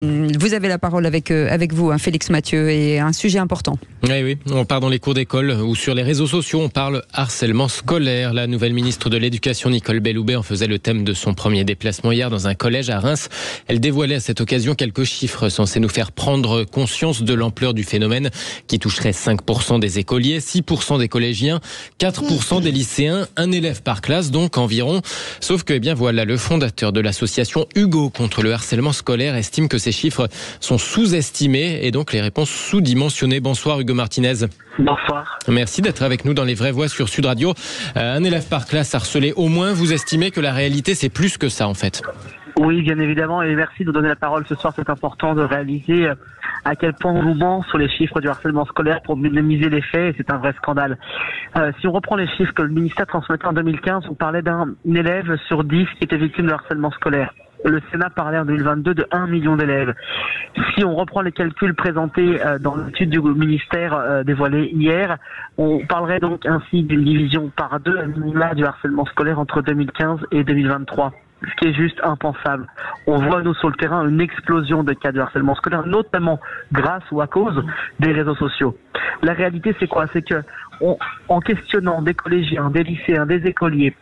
Vous avez la parole avec vous, Félix Mathieu, et un sujet important. Oui, on part dans les cours d'école ou sur les réseaux sociaux, on parle harcèlement scolaire. La nouvelle ministre de l'Éducation, Nicole Belloubet, en faisait le thème de son premier déplacement hier dans un collège à Reims. Elle dévoilait à cette occasion quelques chiffres censés nous faire prendre conscience de l'ampleur du phénomène qui toucherait 5% des écoliers, 6% des collégiens, 4% des lycéens, un élève par classe donc environ. Sauf que, voilà, le fondateur de l'association Hugo contre le harcèlement scolaire estime que ces chiffres sont sous-estimés et donc les réponses sous-dimensionnées. Bonsoir Hugo Martinez. Bonsoir. Merci d'être avec nous dans Les Vraies Voix sur Sud Radio. Un élève par classe harcelé au moins, vous estimez que la réalité c'est plus que ça en fait? Oui, bien évidemment, et merci de nous donner la parole ce soir. C'est important de réaliser à quel point on nous ment sur les chiffres du harcèlement scolaire pour minimiser les faits, et c'est un vrai scandale. Si on reprend les chiffres que le ministère transmettait en 2015, on parlait d'un élève sur 10 qui était victime de harcèlement scolaire. Le Sénat parlait en 2022 de 1 million d'élèves. Si on reprend les calculs présentés dans l'étude du ministère dévoilée hier, on parlerait donc ainsi d'une division par 2 à minima du harcèlement scolaire entre 2015 et 2023. Ce qui est juste impensable. On voit, nous, sur le terrain, une explosion de cas de harcèlement scolaire, notamment grâce ou à cause des réseaux sociaux. La réalité, c'est quoi? C'est que, en questionnant des collégiens, des lycéens, des écoliers,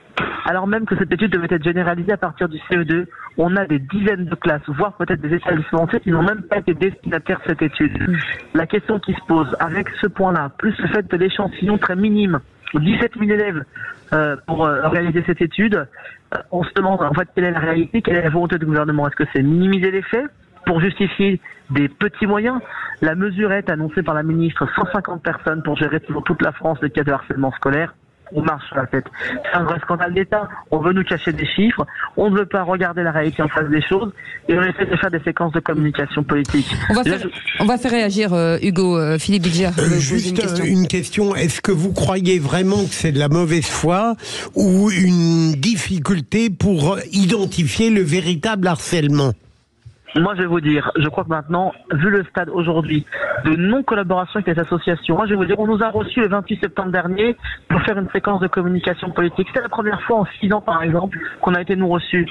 alors même que cette étude devait être généralisée à partir du CE2, on a des dizaines de classes, voire peut-être des établissements entiers qui n'ont même pas été destinataires de cette étude. La question qui se pose avec ce point-là, plus le fait de l'échantillon très minime, 17 000 élèves pour réaliser cette étude, on se demande en fait quelle est la réalité, quelle est la volonté du gouvernement. Est-ce que c'est minimiser les faits pour justifier des petits moyens? La mesurette annoncée par la ministre, 150 personnes pour gérer toute la France les cas de harcèlement scolaire. On marche sur la tête. C'est un vrai scandale d'État. On veut nous cacher des chiffres, on ne veut pas regarder la réalité en face des choses, et on essaie de faire des séquences de communication politique. On va faire réagir Hugo. Philippe Bilger. Juste une question. Est-ce que vous croyez vraiment que c'est de la mauvaise foi ou une difficulté pour identifier le véritable harcèlement? Moi, je vais vous dire, je crois que maintenant, vu le stade aujourd'hui de non-collaboration avec les associations, moi, je vais vous dire, on nous a reçus le 28 septembre dernier pour faire une séquence de communication politique. C'est la première fois en 6 ans, par exemple, qu'on a été nous reçus.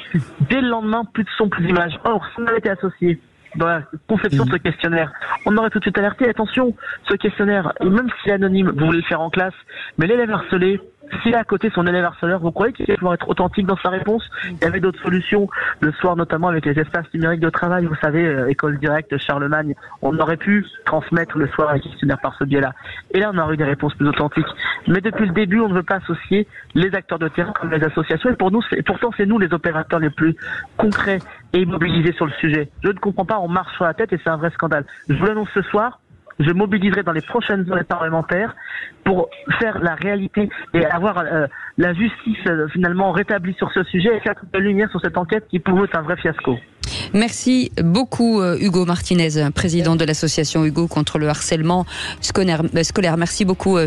Dès le lendemain, plus de son, plus d'images. Or, si on avait été associés dans la conception de ce questionnaire, on aurait tout de suite alerté. Attention, ce questionnaire, même s'il est anonyme, vous voulez le faire en classe, mais l'élève harcelé, s'il a à côté son élève harceleur, vous croyez qu'il va pouvoir être authentique dans sa réponse? Il y avait d'autres solutions, le soir notamment avec les espaces numériques de travail, vous savez, École Directe, Charlemagne, on aurait pu transmettre le soir un questionnaire par ce biais-là. Et là, on aurait eu des réponses plus authentiques. Mais depuis le début, on ne veut pas associer les acteurs de terrain comme les associations, et pourtant c'est nous les opérateurs les plus concrets et mobilisés sur le sujet. Je ne comprends pas, on marche sur la tête et c'est un vrai scandale. Je vous l'annonce ce soir. Je mobiliserai dans les prochaines heures les parlementaires pour faire la réalité et avoir la justice finalement rétablie sur ce sujet et faire toute la lumière sur cette enquête qui pour nous est un vrai fiasco. Merci beaucoup Hugo Martinez, président de l'association Hugo contre le harcèlement scolaire. Merci beaucoup.